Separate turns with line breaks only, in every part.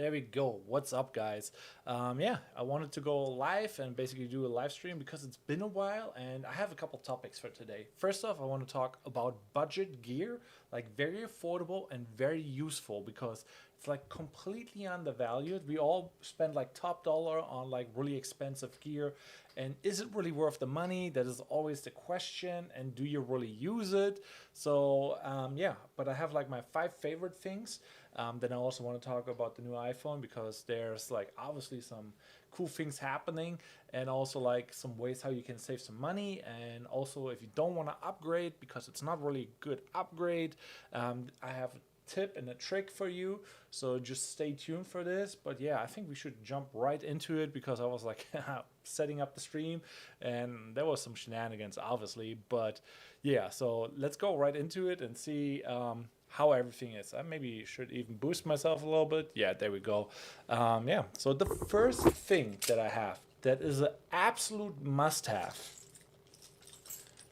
There we go. What's up, guys? Yeah, I wanted to go live and basically do a live stream because it's been a while and I have a couple topics for today. First off, I want to talk about budget gear, like very affordable and very useful because it's like completely undervalued. We all spend like top dollar on like really expensive gear, and is it really worth the money? That is always the question. And do you really use it? Yeah, but I have like my five favorite things. Then I also want to talk about the new iPhone because there's like obviously some cool things happening, and also like some ways how you can save some money. And also, if you don't want to upgrade because it's not really a good upgrade, I have a tip and a trick for you. So just stay tuned for this. But yeah, I think we should jump right into it because I was like setting up the stream and there was some shenanigans, obviously. But yeah, so let's go right into it and see. How everything is. I maybe should even boost myself a little bit. Yeah, there we go. Yeah, so the first thing that I have that is an absolute must have,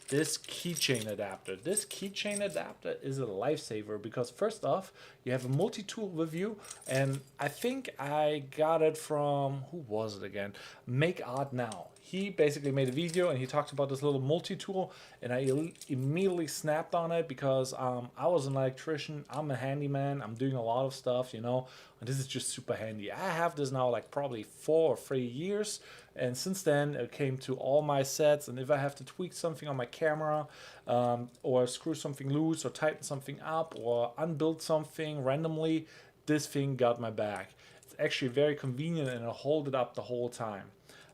this keychain adapter. This keychain adapter is a lifesaver because first off, you have a multi-tool with you, and I think I got it from, who was it again? Make Art Now. He basically made a video and he talked about this little multi-tool, and I immediately snapped on it because I was an electrician, I'm a handyman, I'm doing a lot of stuff, you know, and this is just super handy. I have this now like probably 4 or 3 years, and since then it came to all my sets, and if I have to tweak something on my camera, or screw something loose or tighten something up or unbuild something randomly, this thing got my back. It's actually very convenient and it'll hold it up the whole time.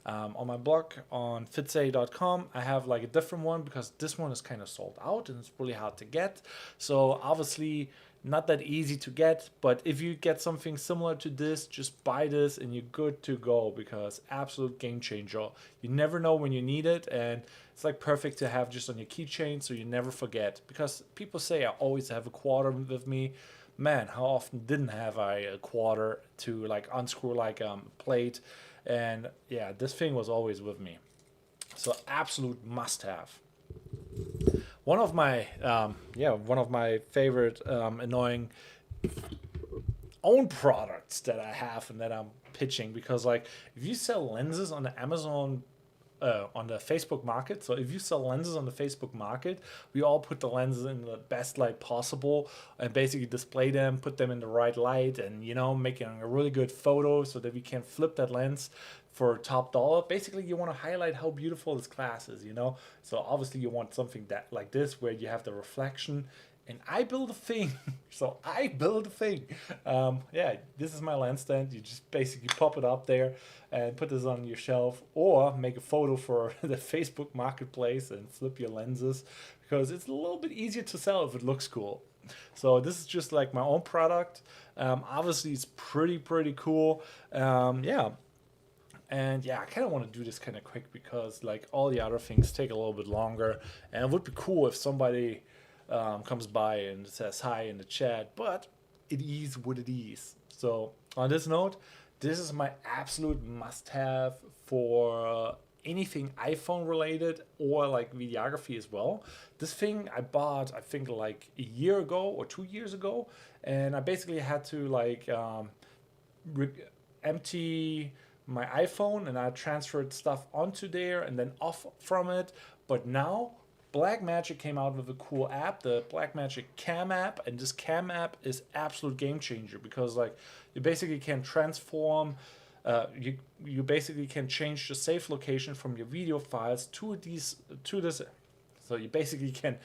On my blog on fitsay.com, I have like a different one because this one is kind of sold out and it's really hard to get. So obviously not that easy to get, but if you get something similar to this, just buy this and you're good to go because absolute game changer. You never know when you need it, and it's like perfect to have just on your keychain so you never forget, because people say I always have a quarter with me. Man, how often didn't have I a quarter to like unscrew like plate? And yeah, this thing was always with me, so absolute must have. One of my favorite annoying own products that I have and that I'm pitching, because like if you sell lenses on the Amazon, on the Facebook market. So if you sell lenses on the Facebook market, we all put the lenses in the best light possible and basically display them, put them in the right light, and making a really good photo so that we can flip that lens for top dollar. Basically, you want to highlight how beautiful this glass is. So obviously you want something that like this where you have the reflection. And I build a thing. So I build a thing. Yeah, this is my lens stand. You just basically pop it up there and put this on your shelf, or make a photo for the Facebook marketplace and flip your lenses, because it's a little bit easier to sell if it looks cool. So this is just like my own product. Obviously, it's pretty cool. Yeah. And yeah, I kind of want to do this kind of quick because like all the other things take a little bit longer. And it would be cool if somebody comes by and says hi in the chat, but it is what it is. So on this note, this is my absolute must-have for anything iPhone related or like videography as well. This thing I bought, I think like a year ago or 2 years ago, and I basically had to like re- empty my iPhone and I transferred stuff onto there and then off from it. But now Blackmagic came out with a cool app, the Blackmagic Cam app, and this Cam app is absolute game changer because like you basically can transform, you basically can change the save location from your video files to this. So you basically can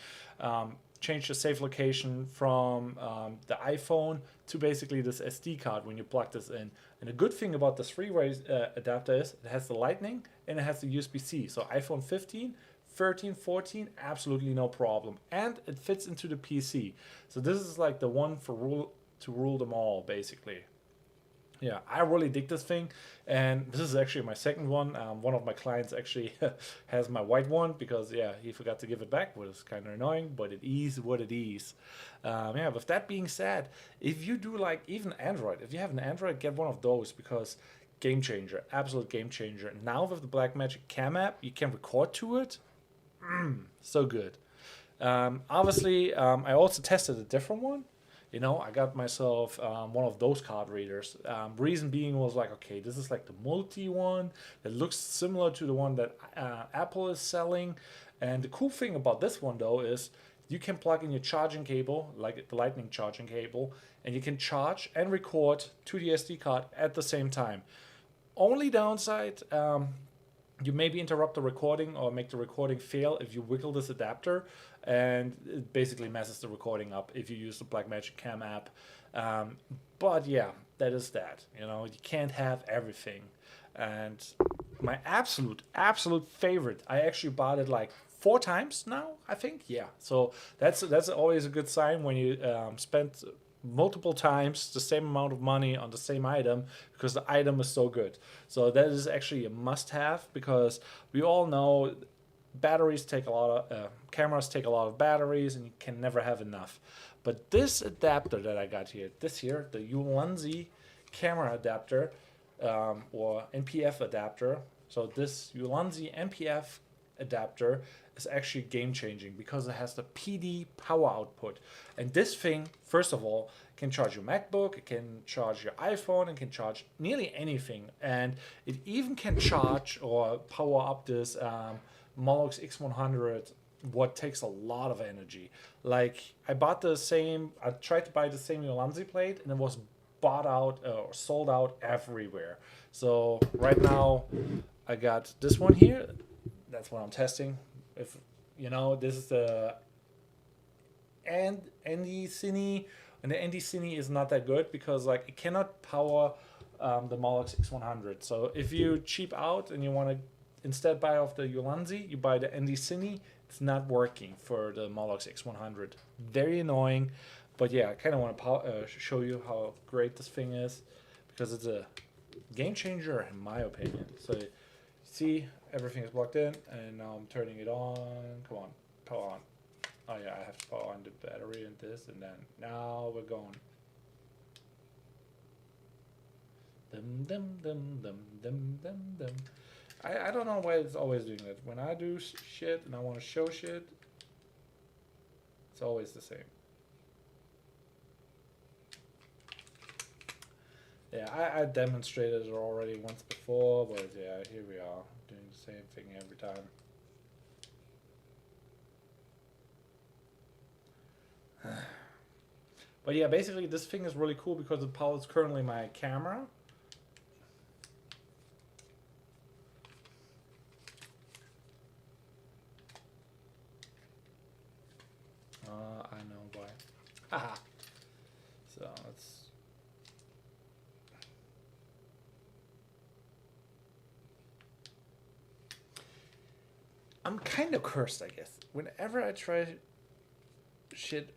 change the save location from the iPhone to basically this SD card when you plug this in. And the good thing about this three-way adapter is it has the Lightning and it has the USB-C. So iPhone 15, 13, 14, absolutely no problem. And it fits into the PC. So this is like the one to rule them all, basically. Yeah, I really dig this thing, and this is actually my second one. One of my clients actually has my white one because yeah, he forgot to give it back, which is kind of annoying, but it is what it is. Yeah, with that being said, if you do like even Android, if you have an Android, get one of those because game changer, absolute game changer. Now with the Blackmagic Cam app, you can record to it. So good. Obviously, I also tested a different one. you know, I got myself one of those card readers. Reason being was like, okay, this is like the multi one that looks similar to the one that Apple is selling. And the cool thing about this one though is you can plug in your charging cable, like the lightning charging cable, and you can charge and record to the SD card at the same time. Only downside, you maybe interrupt the recording or make the recording fail if you wiggle this adapter, and it basically messes the recording up if you use the Blackmagic Cam app. But yeah, that is that. You know, you can't have everything. And my absolute favorite, I actually bought it like 4 times now, I think. Yeah, so that's always a good sign when you spend multiple times the same amount of money on the same item because the item is so good. So that is actually a must-have, because we all know batteries take a lot of cameras take a lot of batteries, and you can never have enough. But this adapter that I got here, the Ulanzi camera adapter, or NPF adapter. So this Ulanzi NPF adapter is actually game changing because it has the PD power output. And this thing, first of all, can charge your MacBook, it can charge your iPhone, it can charge nearly anything. And it even can charge or power up this Molus X100, what takes a lot of energy. Like I tried to buy the same Ulanzi plate, and it was bought out or sold out everywhere. So right now I got this one here. That's what I'm testing. If you know, this is the Andy Cine, and the Andy Cine is not that good because like it cannot power the Molus X100. So if you cheap out and you want to instead buy off the Ulanzi, you buy the Andy Cine. It's not working for the Molus X100. Very annoying. But yeah, I kind of want to show you how great this thing is, because it's a game changer in my opinion. So you see, everything is plugged in, and now I'm turning it on. Come on, power on. Oh yeah, I have to power on the battery and this, and then now we're going. Dum dum dum dum dum dum dum. I don't know why it's always doing that. When I do shit and I want to show shit, it's always the same. Yeah, I demonstrated it already once before, but yeah, here we are doing the same thing every time. But yeah, basically this thing is really cool because it powers currently my camera. I know why. Haha. So let's. I'm kind of cursed, I guess. Whenever I try shit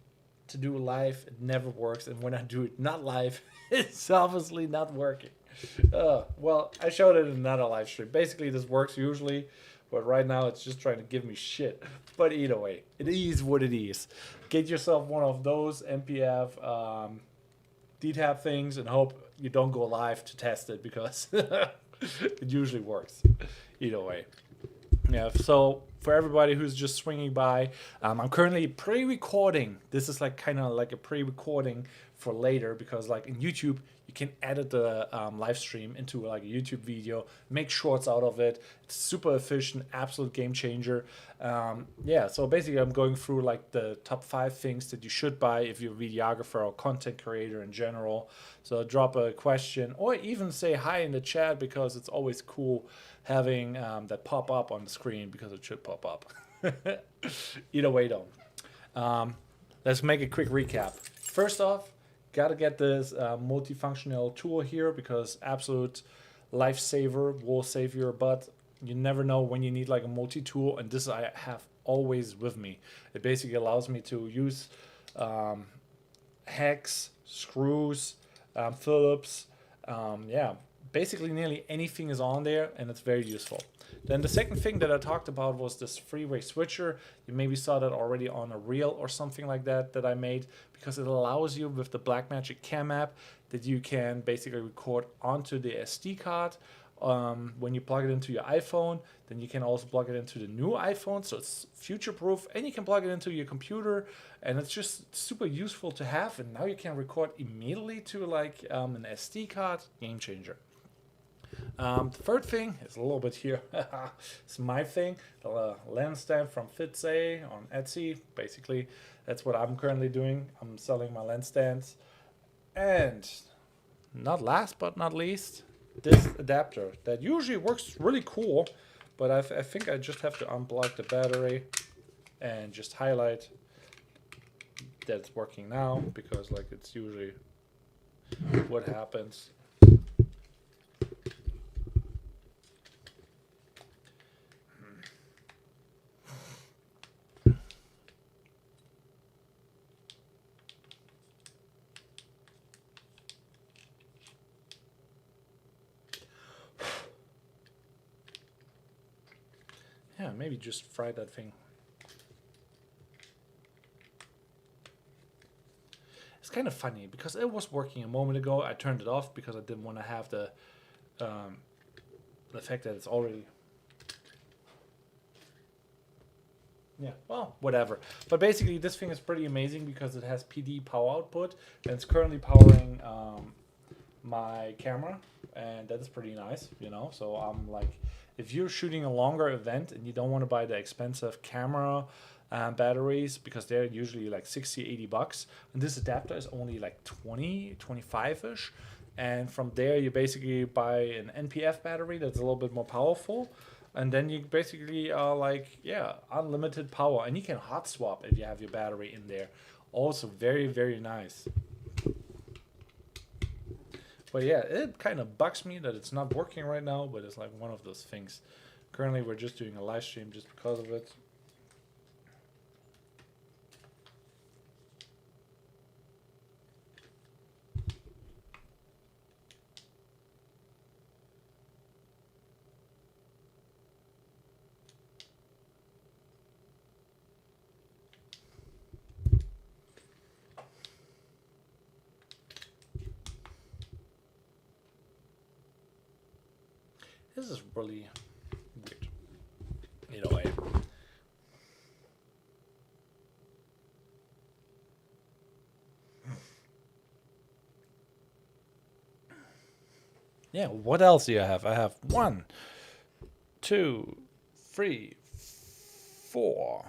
to do live, it never works, and when I do it not live, it's obviously not working. Well, I showed it in another live stream. Basically, this works usually, but right now it's just trying to give me shit. But either way, it is what it is. Get yourself one of those NPF DTAP things and hope you don't go live to test it, because it usually works. Either way. Yeah, so for everybody who's just swinging by, I'm currently pre-recording. This is like kind of like a pre-recording for later, because like in YouTube, you can edit the live stream into like a YouTube video, make shorts out of it. It's super efficient, absolute game changer. Yeah, so basically I'm going through like the top 5 things that you should buy if you're a videographer or content creator in general. So drop a question or even say hi in the chat, because it's always cool having that pop up on the screen, because it should pop up. Either way though. Let's make a quick recap. First off, gotta get this multifunctional tool here, because absolute lifesaver, will save your butt. You never know when you need like a multi-tool, and this I have always with me. It basically allows me to use hex, screws, Phillips, yeah, basically nearly anything is on there, and it's very useful. Then the second thing that I talked about was this three-way switcher. You maybe saw that already on a reel or something like that I made, because it allows you with the Blackmagic Cam app that you can basically record onto the SD card when you plug it into your iPhone, then you can also plug it into the new iPhone, so it's future proof, and you can plug it into your computer, and it's just super useful to have. And now you can record immediately to like an SD card. Game changer. The third thing is a little bit here. It's my thing. The lens stand from Fitze on Etsy. Basically, that's what I'm currently doing. I'm selling my lens stands. And not last but not least, this adapter that usually works really cool, but I think I just have to unplug the battery and just highlight that it's working now, because like it's usually what happens. Yeah, maybe just fry that thing. It's kind of funny because it was working a moment ago. I turned it off because I didn't want to have the fact that it's already. Yeah, well, whatever. But basically, this thing is pretty amazing because it has PD power output, and it's currently powering my camera, and that is pretty nice, you know. So I'm like, if you're shooting a longer event and you don't want to buy the expensive camera batteries, because they're usually like 60, 80 bucks, and this adapter is only like 20, 25-ish. And from there, you basically buy an NPF battery that's a little bit more powerful. And then you basically are like, yeah, unlimited power. And you can hot swap if you have your battery in there. Also very, very nice. But yeah, it kind of bugs me that it's not working right now, but it's like one of those things. Currently, we're just doing a live stream just because of it. This is really weird. In a way. Yeah, what else do you have? I have 1, 2, 3, 4.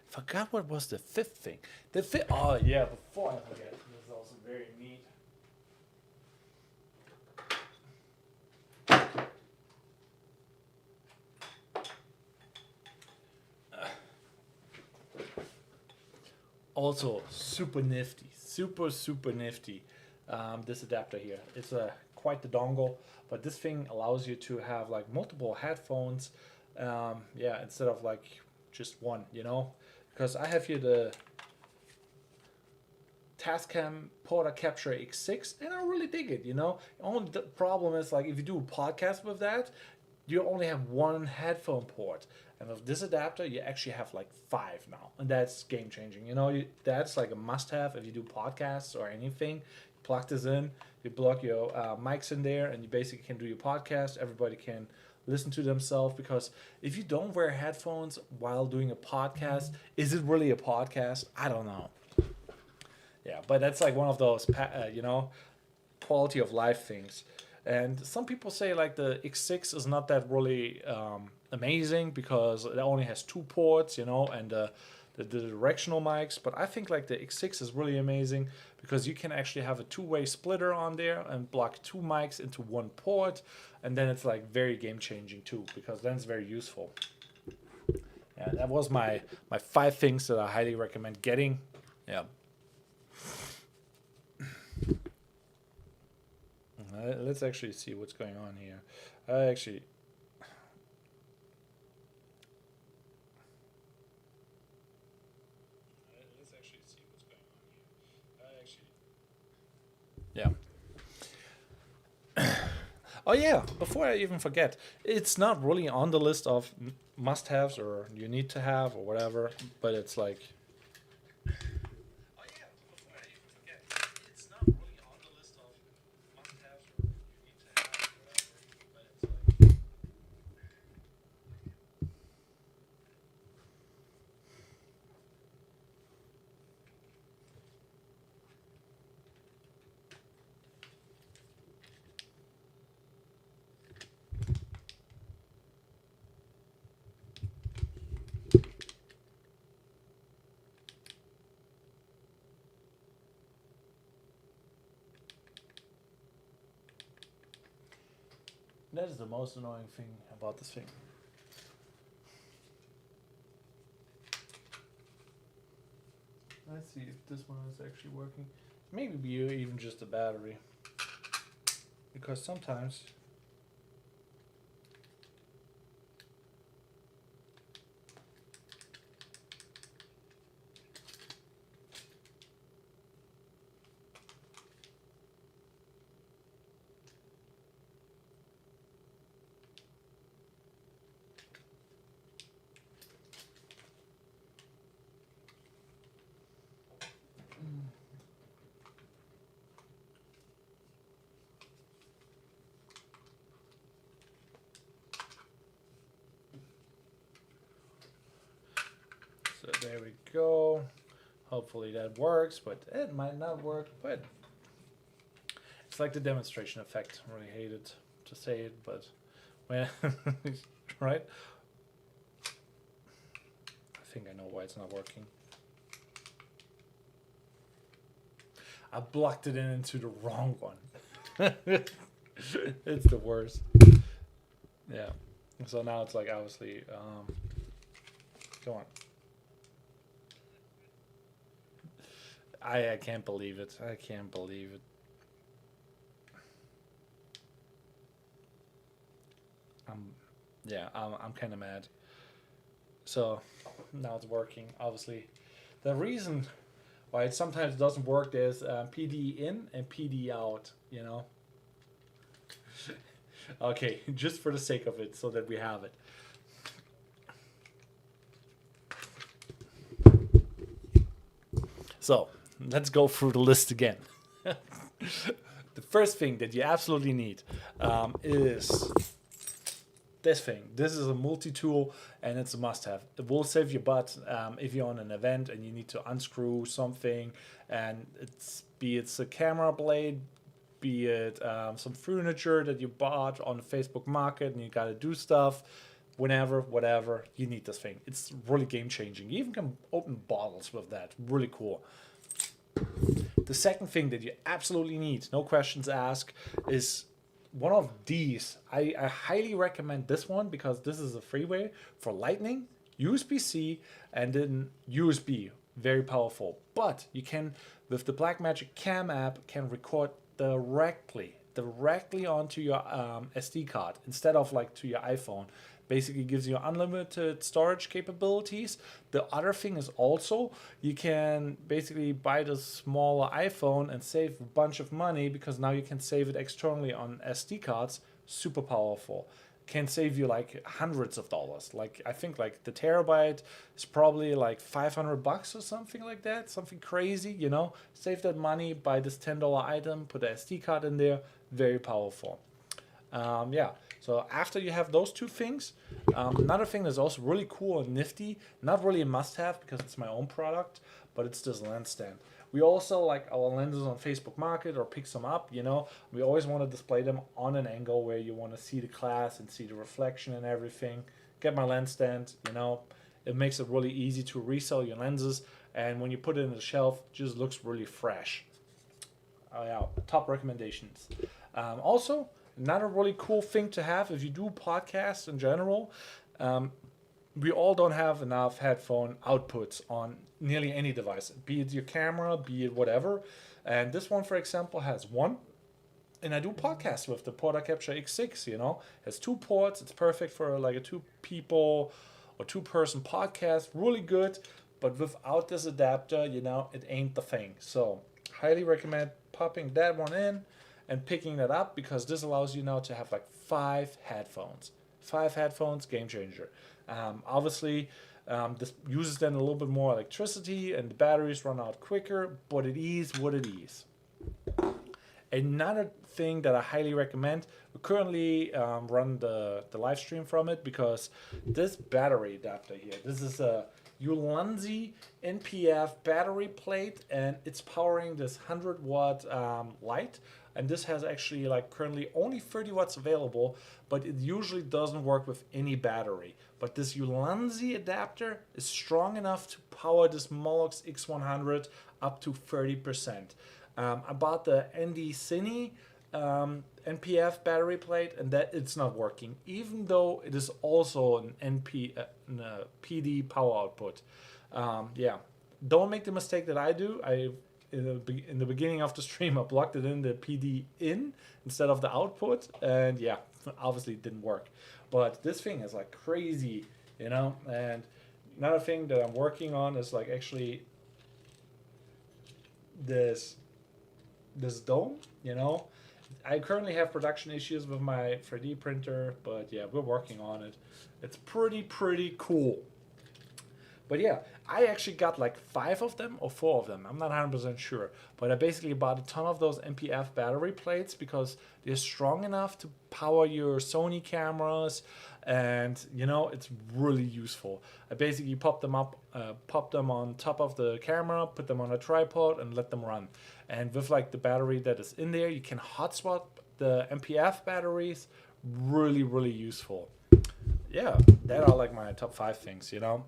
Forgot what was the fifth thing. The fifth. Oh yeah, before I forget, this is also very neat. Also super nifty, super nifty. This adapter here, it's quite the dongle, but this thing allows you to have like multiple headphones. Yeah, instead of like just one, you know, because I have here the Tascam Porta Capture X6, and I really dig it. You know, only the problem is like if you do a podcast with that, you only have one headphone port, and with this adapter, you actually have like 5 now, and that's game changing. You know, that's like a must-have if you do podcasts or anything. You plug this in, you plug your mics in there, and you basically can do your podcast. Everybody can listen to themselves, because if you don't wear headphones while doing a podcast, is it really a podcast? I don't know. Yeah, but that's like one of those, you know, quality of life things. And some people say like the X6 is not that really amazing because it only has 2 ports, you know, and the directional mics. But I think like the X6 is really amazing because you can actually have a 2-way splitter on there and block 2 mics into 1 port. And then it's like very game changing too, because then it's very useful. Yeah, that was my 5 things that I highly recommend getting. Yeah. Let's actually see what's going on here. Let's actually see what's going on here. Yeah. Oh yeah, before I even forget, it's not really on the list of must-haves or you need to have or whatever, but it's like. Oh yeah, before I even forget, it's not really on the list That is the most annoying thing about this thing. Let's see if this one is actually working. Maybe even just the battery. Because sometimes so there we go. Hopefully that works, but it might not work. But it's like the demonstration effect. I really hate it to say it, but when right? I think I know why it's not working. I blocked it into the wrong one. It's the worst. Yeah. So now it's like obviously. Go on. I can't believe it. I can't believe it. I'm kind of mad. So now it's working. Obviously, the reason why it sometimes doesn't work is PD in and PD out. You know. Okay, just for the sake of it, so that we have it. So let's go through the list again. The first thing that you absolutely need is this thing. This is a multi-tool and it's a must-have. It will save your butt if you're on an event and you need to unscrew something, and be it a camera blade, be it some furniture that you bought on the Facebook Market and you got to do stuff. Whenever, whatever, you need this thing. It's really game changing. You even can open bottles with that. Really cool. The second thing that you absolutely need, no questions asked, is one of these. I highly recommend this one because this is a freeway for Lightning, USB-C, and then USB. Very powerful. But you can, with the Blackmagic Cam app, can record directly onto your SD card instead of like to your iPhone. Basically gives you unlimited storage capabilities. The other thing is also you can basically buy the smaller iPhone and save a bunch of money because now you can save it externally on SD cards. Super powerful. Can save you like hundreds of dollars. Like I think like the terabyte is probably like $500 or something like that. Something crazy, you know. Save that money, buy this $10 item, put an SD card in there. Very powerful. Yeah. So after you have those two things, another thing that's also really cool and nifty, not really a must-have because it's my own product, but it's this lens stand. We also like our lenses on Facebook Market or pick some up, you know. We always want to display them on an angle where you want to see the class and see the reflection and everything. Get my lens stand, you know. It makes it really easy to resell your lenses, and when you put it in the shelf, it just looks really fresh. Oh yeah, top recommendations. Also, another really cool thing to have if you do podcasts in general, we all don't have enough headphone outputs on nearly any device, be it your camera, be it whatever. And this one, for example, has one. And I do podcasts with the Porta Capture X6, you know. It has 2 ports. It's perfect for like a 2 people or 2-person podcast. Really good. But without this adapter, you know, it ain't the thing. So highly recommend popping that one in and picking that up because this allows you now to have like 5 headphones. 5 headphones, game changer. Obviously, this uses then a little bit more electricity and the batteries run out quicker, but it is what it is. Another thing that I highly recommend, we currently run the live stream from it because this battery adapter here, this is a Ulanzi NPF battery plate and it's powering this 100-watt light. And this has actually like currently only 30 watts available, but it usually doesn't work with any battery. But this Ulanzi adapter is strong enough to power this Molus X100 up to 30%. I bought the ND Cine NPF battery plate, and that it's not working, even though it is also an PD power output. Yeah, don't make the mistake that I do. In the beginning of the stream, I plugged it in the PD in instead of the output, and yeah, obviously it didn't work. But this thing is like crazy, you know. And another thing that I'm working on is like actually this dome, you know. I currently have production issues with my 3D printer, but yeah, we're working on it. It's pretty cool. But yeah, I actually got like 5 of them or 4 of them. I'm not 100% sure. But I basically bought a ton of those MPF battery plates because they're strong enough to power your Sony cameras. And you know, it's really useful. I basically pop them on top of the camera, put them on a tripod, and let them run. And with like the battery that is in there, you can hot swap the MPF batteries. Really useful. Yeah, that are like my top 5 things, you know.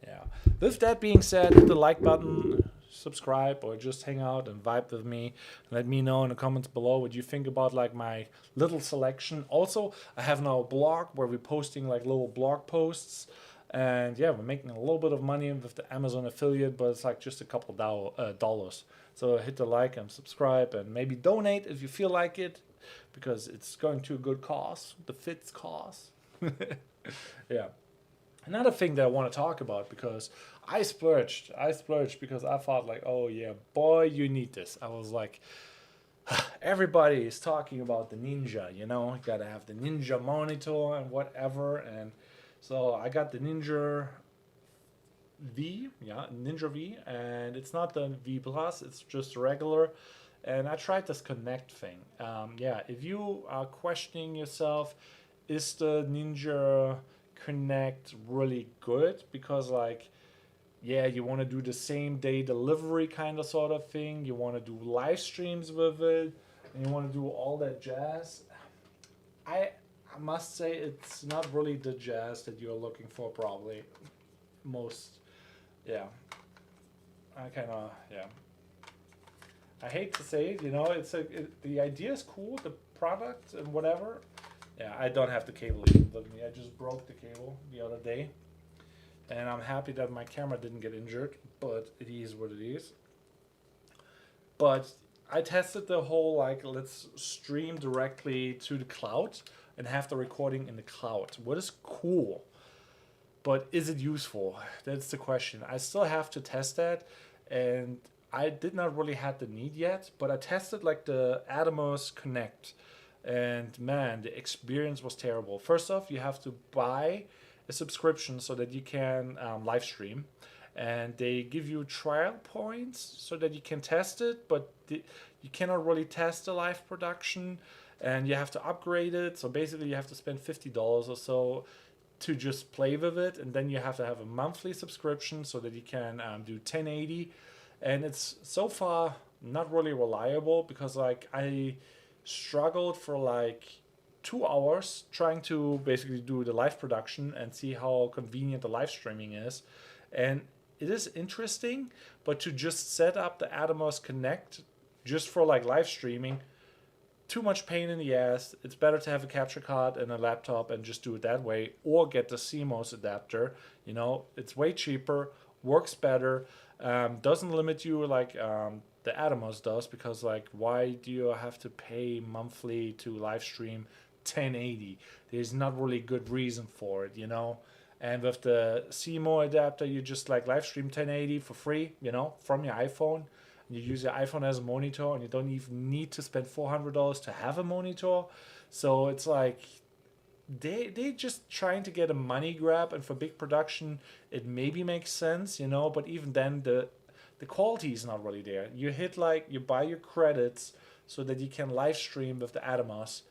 Yeah. With that being said, hit the like button, subscribe, or just hang out and vibe with me. Let me know in the comments below what you think about like my little selection. Also, I have now a blog where we're posting like little blog posts. And yeah, we're making a little bit of money with the Amazon affiliate, but it's like just a couple dollars. So hit the like and subscribe and maybe donate if you feel like it, because it's going to a good cause, the fits cause. Yeah. Another thing that I want to talk about, because I splurged because I thought like, oh yeah, boy, you need this. I was like, everybody is talking about the Ninja, you know, you gotta have the Ninja monitor and whatever. And so I got the Ninja V, yeah, Ninja V, and it's not the V Plus, it's just regular. And I tried this Connect thing. Yeah, if you are questioning yourself, is the Ninja Connect really good? Because like, yeah, you want to do the same day delivery kind of sort of thing. You want to do live streams with it, and you want to do all that jazz. I must say it's not really the jazz that you're looking for. Probably most, yeah. I kind of yeah. I hate to say it, you know, the idea is cool, the product and whatever. Yeah, I don't have the cable even with me. I just broke the cable the other day, and I'm happy that my camera didn't get injured, but it is what it is. But I tested the whole like, let's stream directly to the cloud and have the recording in the cloud. What is cool, but is it useful? That's the question. I still have to test that, and I did not really have the need yet, but I tested like the Atomos Connect, and man, the experience was terrible. First off, you have to buy a subscription so that you can live stream, and they give you trial points so that you can test it, but you cannot really test the live production, and you have to upgrade it. So basically, you have to spend $50 or so to just play with it, and then you have to have a monthly subscription so that you can do 1080. And it's so far not really reliable, because like I struggled for like 2 hours trying to basically do the live production and see how convenient the live streaming is. And it is interesting, but to just set up the Atomos Connect just for like live streaming, too much pain in the ass. It's better to have a capture card and a laptop and just do it that way, or get the CMOS adapter. You know, it's way cheaper, works better, doesn't limit you like the Atomos does, because like, why do you have to pay monthly to live stream 1080? There's not really good reason for it, you know. And with the CMO adapter, you just like live stream 1080 for free, you know, from your iPhone. You use your iPhone as a monitor, and you don't even need to spend $400 to have a monitor. So it's like they just trying to get a money grab, and for big production, it maybe makes sense, you know. But even then, the quality is not really there. You hit like, you buy your credits so that you can live stream with the Atomos,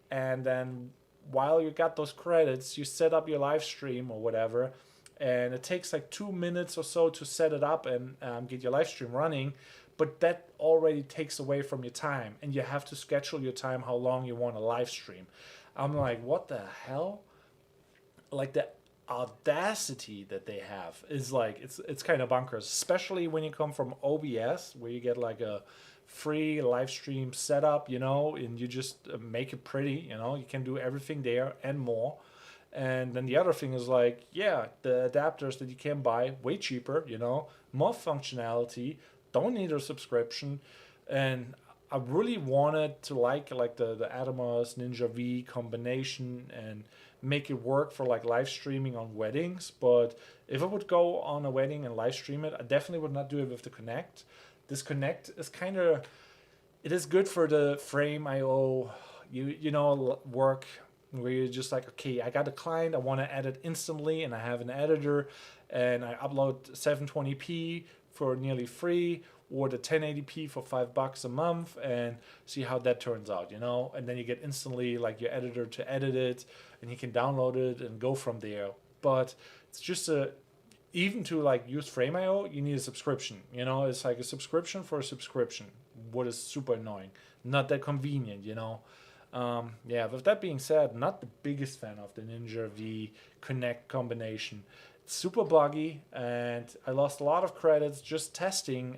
and then while you got those credits, you set up your live stream or whatever, and it takes like 2 minutes or so to set it up and get your live stream running. But that already takes away from your time, and you have to schedule your time how long you want to live stream. I'm like, what the hell? Like, the audacity that they have is like, it's kind of bonkers, especially when you come from OBS, where you get like a free live stream setup, and you just make it pretty, you can do everything there and more. And then the other thing is like, yeah, the adapters that you can buy way cheaper, more functionality, don't need a subscription. And I really wanted to like the Atomos Ninja V combination and make it work for like live streaming on weddings. But if I would go on a wedding and live stream it, I definitely would not do it with the Connect. This Connect is kind of, it is good for the frame IO, work where you're just like, okay, I got a client, I want to edit instantly, and I have an editor, and I upload 720p for nearly free, or the 1080p for $5 a month, and see how that turns out, And then you get instantly like your editor to edit it, and you can download it and go from there. But it's just even to like use Frame.io, you need a subscription. It's like a subscription for a subscription, what is super annoying, not that convenient. Yeah, with that being said, not the biggest fan of the Ninja V Connect combination. It's super buggy, and I lost a lot of credits just testing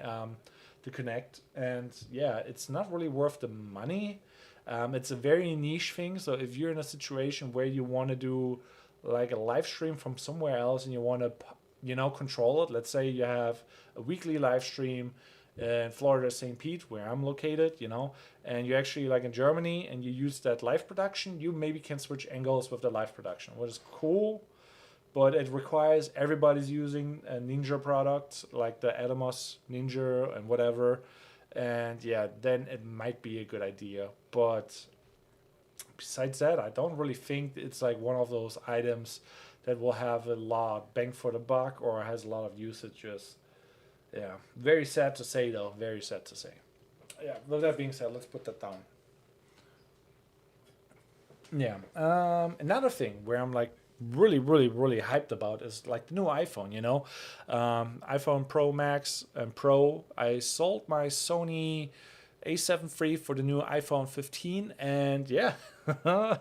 the Connect. And yeah, it's not really worth the money. It's a very niche thing. So if you're in a situation where you want to do like a live stream from somewhere else and you want to, control it, let's say you have a weekly live stream in Florida, St. Pete, where I'm located, and you actually like in Germany and you use that live production, you maybe can switch angles with the live production, which is cool, but it requires everybody's using a Ninja product like the Atomos Ninja and whatever. And yeah, then it might be a good idea. But besides that, I don't really think it's like one of those items that will have a lot bang for the buck or has a lot of usages. Yeah, very sad to say though. Very sad to say. Yeah. With that being said, let's put that down. Yeah. Another thing where I'm like really, really, really hyped about is like the new iPhone. iPhone Pro Max and Pro. I sold my Sony A7 III for the new iPhone 15, and yeah, yeah,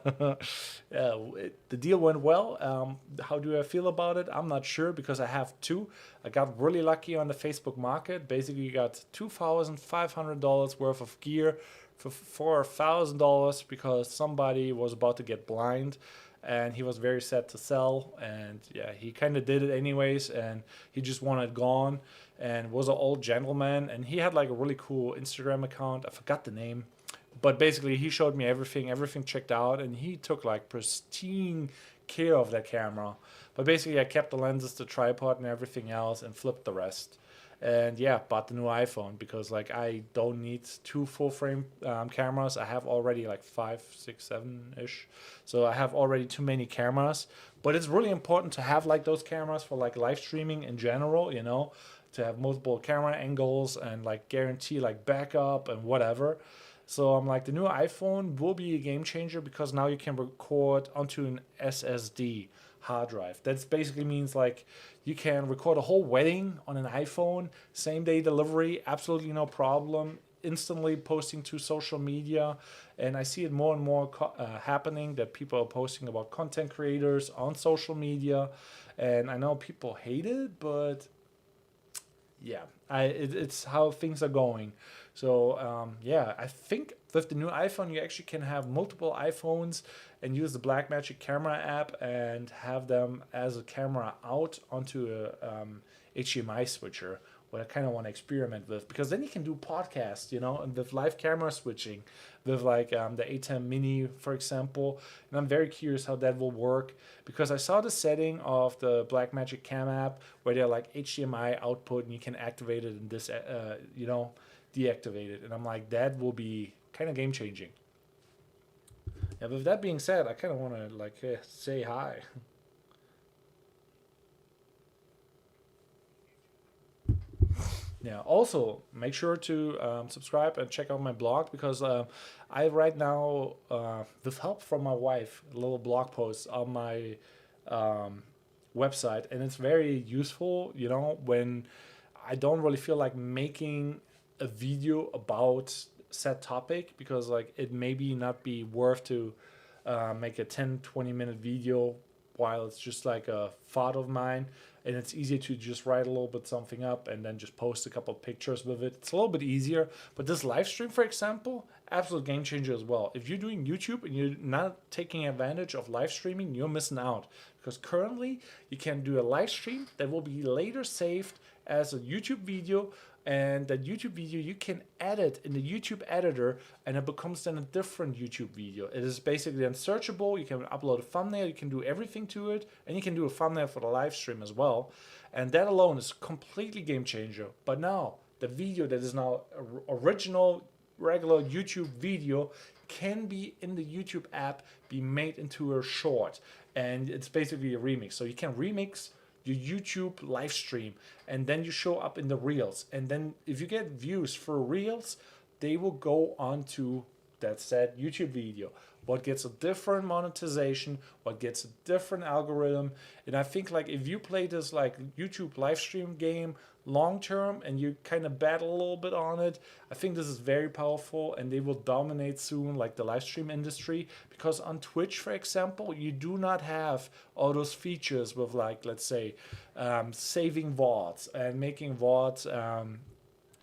the deal went well. How do I feel about it? I'm not sure because I have two. I got really lucky on the Facebook Market. Basically, you got $2,500 worth of gear for $4,000 because somebody was about to get blind. And he was very sad to sell, and yeah, he kind of did it anyways, and he just wanted it gone, and was an old gentleman, and he had like a really cool Instagram account. I forgot the name, but basically he showed me everything checked out, and he took like pristine care of that camera. But basically I kept the lenses, the tripod and everything else, and flipped the rest. And yeah, bought the new iPhone because like I don't need two full frame cameras. I have already like 5, 6, 7 ish, so I have already too many cameras. But it's really important to have like those cameras for like live streaming in general, to have multiple camera angles and like guarantee like backup and whatever. So I'm like, the new iPhone will be a game changer because now you can record onto an SSD hard drive. That basically means like you can record a whole wedding on an iPhone, same day delivery, absolutely no problem, instantly posting to social media. And I see it more and more happening, that people are posting about content creators on social media. And I know people hate it, but yeah, it's how things are going. So yeah, I think with the new iPhone, you actually can have multiple iPhones and use the Blackmagic camera app and have them as a camera out onto a HDMI switcher. What I kind of want to experiment with, because then you can do podcasts, and with live camera switching, with like the A10 Mini, for example. And I'm very curious how that will work, because I saw the setting of the Blackmagic Cam app where they're like HDMI output and you can activate it and this, deactivate it. And I'm like, that will be kind of game changing. Yeah, with that being said, I kind of want to like say hi. Yeah. Also, make sure to subscribe and check out my blog, because I right now, with help from my wife, a little blog post on my website, and it's very useful. When I don't really feel like making a video about said topic, because like it maybe not be worth to make a 10-20 minute video while it's just like a thought of mine, and it's easier to just write a little bit something up and then just post a couple of pictures with it. It's a little bit easier. But this live stream, for example, absolute game changer as well. If you're doing YouTube and you're not taking advantage of live streaming, you're missing out. Because currently you can do a live stream that will be later saved as a YouTube video, and that YouTube video you can edit in the YouTube editor, and it becomes then a different YouTube video. It is basically unsearchable. You can upload a thumbnail, you can do everything to it, and you can do a thumbnail for the live stream as well. And that alone is completely game changer. But now the video that is now original regular YouTube video can be in the YouTube app, be made into a short, and it's basically a remix. So you can remix your YouTube live stream, and then you show up in the reels, and then if you get views for reels, they will go on to that said YouTube video. What gets a different monetization, what gets a different algorithm. And I think like if you play this like YouTube live stream game long term and you kind of battle a little bit on it, I think this is very powerful, and they will dominate soon like the live stream industry. Because on Twitch, for example, you do not have all those features with like, let's say, saving VODs and making VODs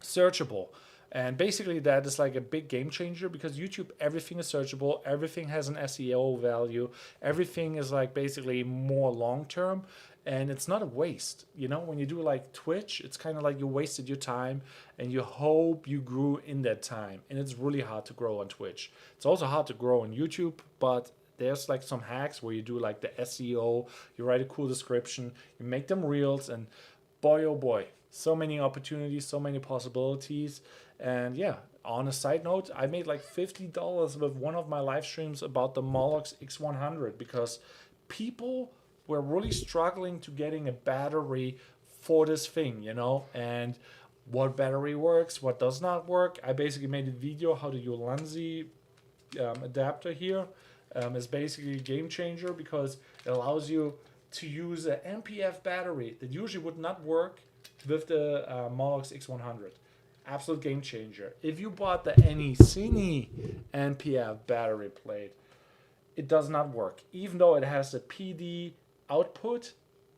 searchable. And basically that is like a big game changer, because YouTube, everything is searchable, everything has an SEO value, everything is like basically more long term, and it's not a waste. You know, when you do like Twitch, it's kind of like you wasted your time and you hope you grew in that time, and it's really hard to grow on Twitch. It's also hard to grow on YouTube, but there's like some hacks where you do like the SEO, you write a cool description, you make them reels, and boy oh boy, so many opportunities, so many possibilities. And yeah, on a side note, I made like $50 with one of my live streams about the Molus X100, because people were really struggling to getting a battery for this thing, you know, and what battery works, what does not work. I basically made a video how to use a Lenzi adapter here. Is basically a game changer, because it allows you to use an NPF battery that usually would not work with the Molus X100. Absolute game changer. If you bought the Cine NPF battery plate, it does not work. Even though it has the PD output,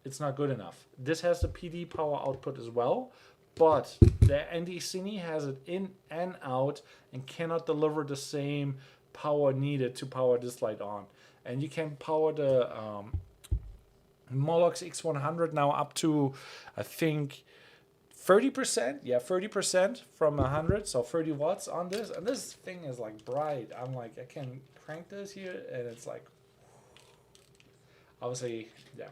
it's not good enough. This has the PD power output as well, but the Cine has it in and out and cannot deliver the same power needed to power this light on. And you can power the Molus X100 now up to, I think, 30%. Yeah, 30% from 100, so 30 watts on this. And this thing is like bright. I'm like, I can crank this here, and it's like, obviously, yeah.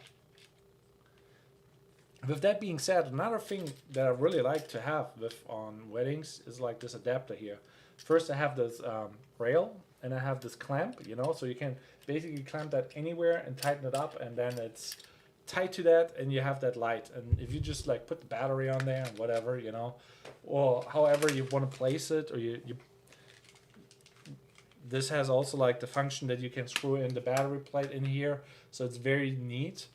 With that being said, another thing that I really like to have with on weddings is like this adapter here. First, I have this rail, and I have this clamp, you know, so you can basically clamp that anywhere and tighten it up, and then it's tied to that, and you have that light. And if you just like put the battery on there and whatever, you know, or however you want to place it, or you this has also like the function that you can screw in the battery plate in here, so it's very neat.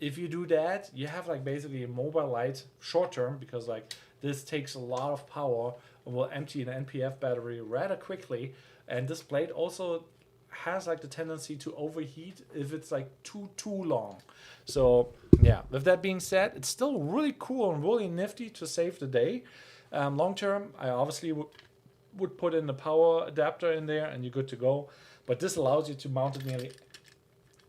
If you do that, you have like basically a mobile light short term, because like this takes a lot of power and will empty an NPF battery rather quickly. And this plate also has like the tendency to overheat if it's like too long. So yeah, with that being said, it's still really cool and really nifty to save the day. Long term, I obviously would put in the power adapter in there and you're good to go. But this allows you to mount it nearly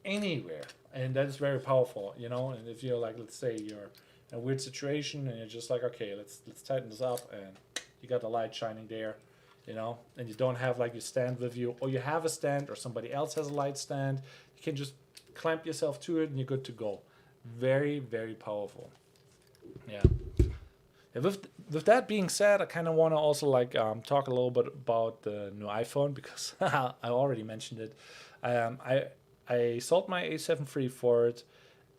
anywhere, and that is very powerful, you know. And if you're like, let's say you're in a weird situation and you're just like, okay, let's tighten this up, and you got the light shining there, you know, and you don't have like your stand with you, or you have a stand or somebody else has a light stand, you can just clamp yourself to it and you're good to go. Very, very powerful. Yeah. With that being said, I kind of want to also like talk a little bit about the new iPhone, because I already mentioned it. I sold my A7 III for it,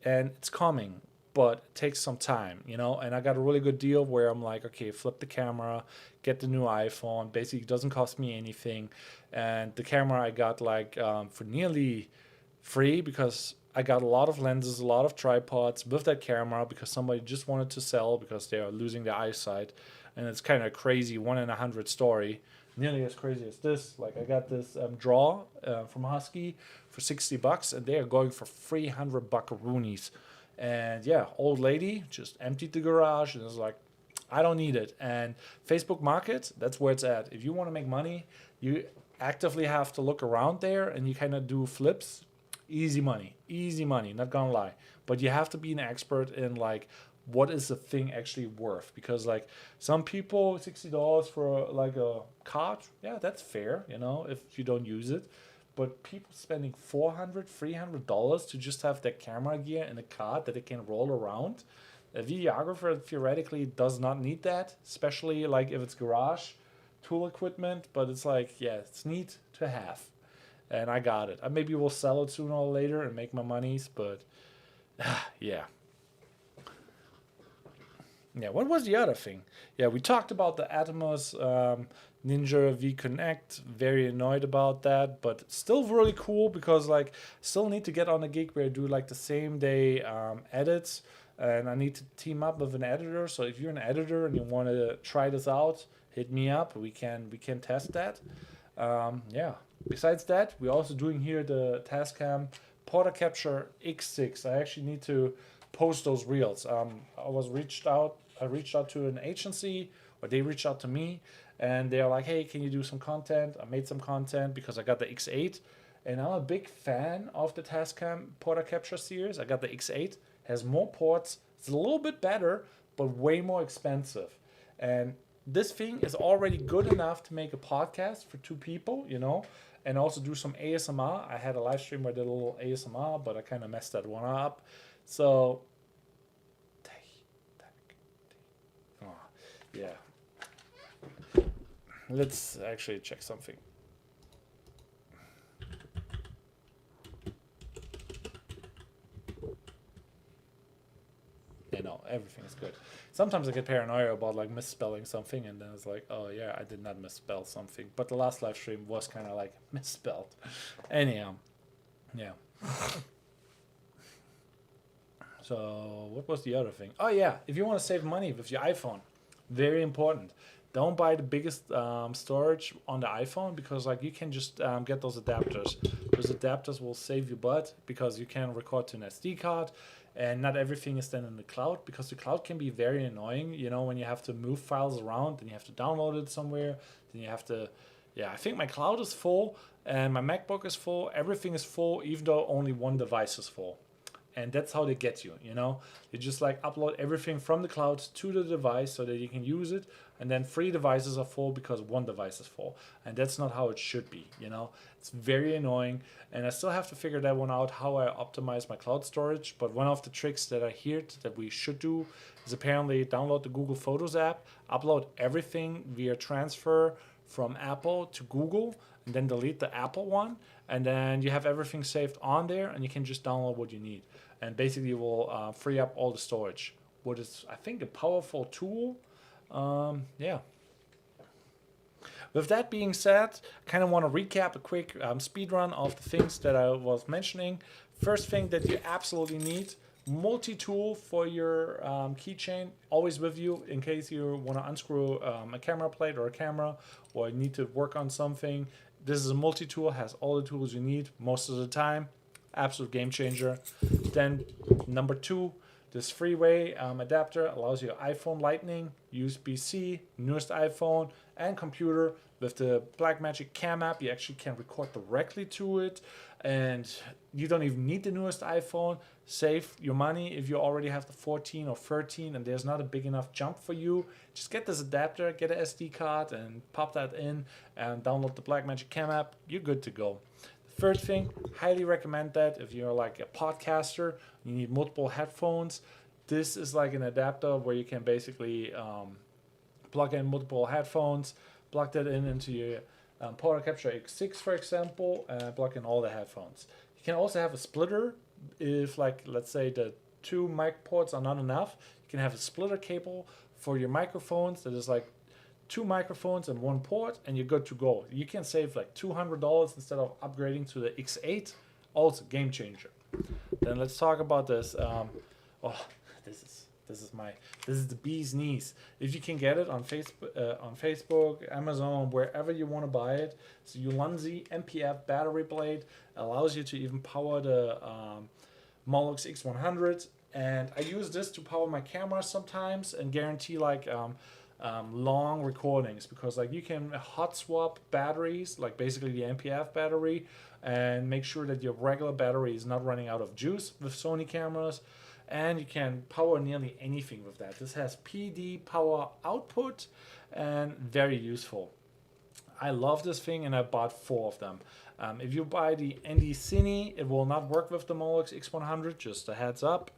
and it's coming, but it takes some time, you know. And I got a really good deal where I'm like, okay, flip the camera, get the new iPhone. Basically, it doesn't cost me anything, and the camera I got like for nearly free, because I got a lot of lenses, a lot of tripods with that camera, because somebody just wanted to sell because they are losing their eyesight. And it's kind of crazy, 1 in 100 story, nearly as crazy as this. Like I got this from Husky for $60, and they are going for 300 buckaroonies. And yeah, old lady just emptied the garage and was like, I don't need it. And Facebook Market, that's where it's at. If you want to make money, you actively have to look around there and you kind of do flips. Easy money, not gonna lie. But you have to be an expert in like what is the thing actually worth, because like some people $60 for like a card, yeah, that's fair, if you don't use it. But people spending $400 $300 to just have their camera gear in a card that it can roll around, a videographer theoretically does not need that, especially like if it's garage tool equipment. But it's like, yeah, it's neat to have, and I got it. I maybe will sell it sooner or later and make my monies, but yeah. Yeah, what was the other thing? Yeah, we talked about the Atomos Ninja V Connect. Very annoyed about that, but still really cool because like still need to get on a gig where I do like the same day edits, and I need to team up with an editor. So if you're an editor and you want to try this out, hit me up. We can test that. Yeah. Besides that, we're also doing here the Tascam Porta Capture X6. I actually need to post those reels. I reached out to an agency, or they reached out to me, and they're like, "Hey, can you do some content?" I made some content because I got the X8, and I'm a big fan of the Tascam Porta Capture series. I got the X8, has more ports, it's a little bit better, but way more expensive. And this thing is already good enough to make a podcast for two people, and also do some ASMR. I had a live stream where I did a little ASMR, but I kind of messed that one up. So yeah, let's actually check something. No, everything is good. Sometimes I get paranoia about like misspelling something, and then it's like, oh yeah, I did not misspell something. But the last live stream was kind of like misspelled. Anyhow, yeah. So what was the other thing? Oh yeah, if you want to save money with your iPhone, very important. Don't buy the biggest storage on the iPhone, because like you can just get those adapters. Those adapters will save you butt because you can record to an SD card, and not everything is then in the cloud, because the cloud can be very annoying. When you have to move files around, then you have to download it somewhere, then you have to. Yeah, I think my cloud is full and my MacBook is full. Everything is full, even though only one device is full. And that's how they get you. They just like upload everything from the cloud to the device so that you can use it, and then 3 devices are full because one device is full, and that's not how it should be. It's very annoying, and I still have to figure that one out, how I optimize my cloud storage. But one of the tricks that I heard that we should do is apparently download the Google Photos app, upload everything via transfer from Apple to Google, and then delete the Apple one, and then you have everything saved on there, and you can just download what you need, and basically will free up all the storage. What is, I think, a powerful tool. Yeah. With that being said, I kind of want to recap a quick speed run of the things that I was mentioning. First thing that you absolutely need: multi-tool for your keychain, always with you in case you want to unscrew a camera plate or a camera, or you need to work on something. This is a multi-tool, has all the tools you need most of the time. Absolute game changer. Then number 2, this freeway adapter allows you iPhone Lightning, USB-C, newest iPhone, and computer. With the Blackmagic Cam app, you actually can record directly to it, and you don't even need the newest iPhone. Save your money if you already have the 14 or 13 and there's not a big enough jump for you. Just get this adapter, get an SD card, and pop that in, and download the Blackmagic Cam app. You're good to go. Third thing, highly recommend that if you're like a podcaster, you need multiple headphones. This is like an adapter where you can basically plug in multiple headphones, plug that into your Porta Capture X6, for example, and plug in all the headphones. You can also have a splitter if, like, let's say the 2 mic ports are not enough. You can have a splitter cable for your microphones that is like 2 microphones and 1 port, and you're good to go. You can save like $200 instead of upgrading to the X8. Also game changer. Then let's talk about this. This is the bee's knees. If you can get it on Facebook, Amazon, wherever you want to buy it, it's a Ulanzi MPF battery blade. Allows you to even power the Molus X100 And I use this to power my camera sometimes and guarantee like long recordings, because like you can hot swap batteries, like basically the NPF battery, and make sure that your regular battery is not running out of juice with Sony cameras. And you can power nearly anything with that. This has PD power output and very useful. I love this thing and I bought 4 of them. If you buy the ND Cine, it will not work with the Molus X100, just a heads up.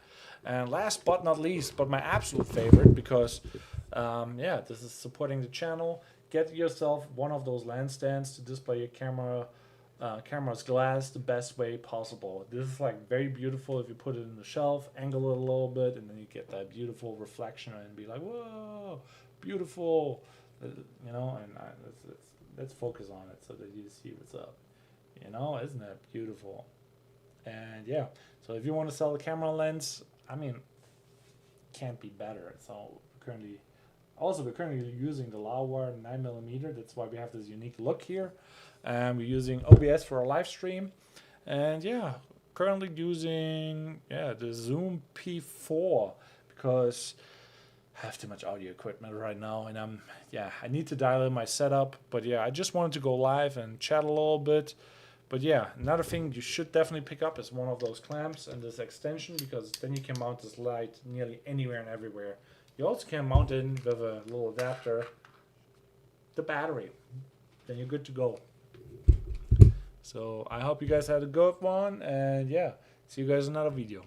And last but not least, but my absolute favorite, because yeah, this is supporting the channel, get yourself one of those lens stands to display your camera's glass the best way possible. This is like very beautiful if you put it in the shelf, angle it a little bit, and then you get that beautiful reflection and be like, whoa, beautiful, you know. And let's focus on it so that you see what's up. You know, isn't that beautiful? And yeah, so if you want to sell a camera lens, I mean, can't be better. So we're currently using the Laowa 9mm. That's why we have this unique look here. And we're using OBS for our live stream. And yeah, currently using the Zoom P4 because I have too much audio equipment right now, and I need to dial in my setup. But yeah, I just wanted to go live and chat a little bit. But yeah, another thing you should definitely pick up is one of those clamps and this extension, because then you can mount this light nearly anywhere and everywhere. You also can mount it with a little adapter, the battery. Then you're good to go. So I hope you guys had a good one, and yeah, see you guys in another video.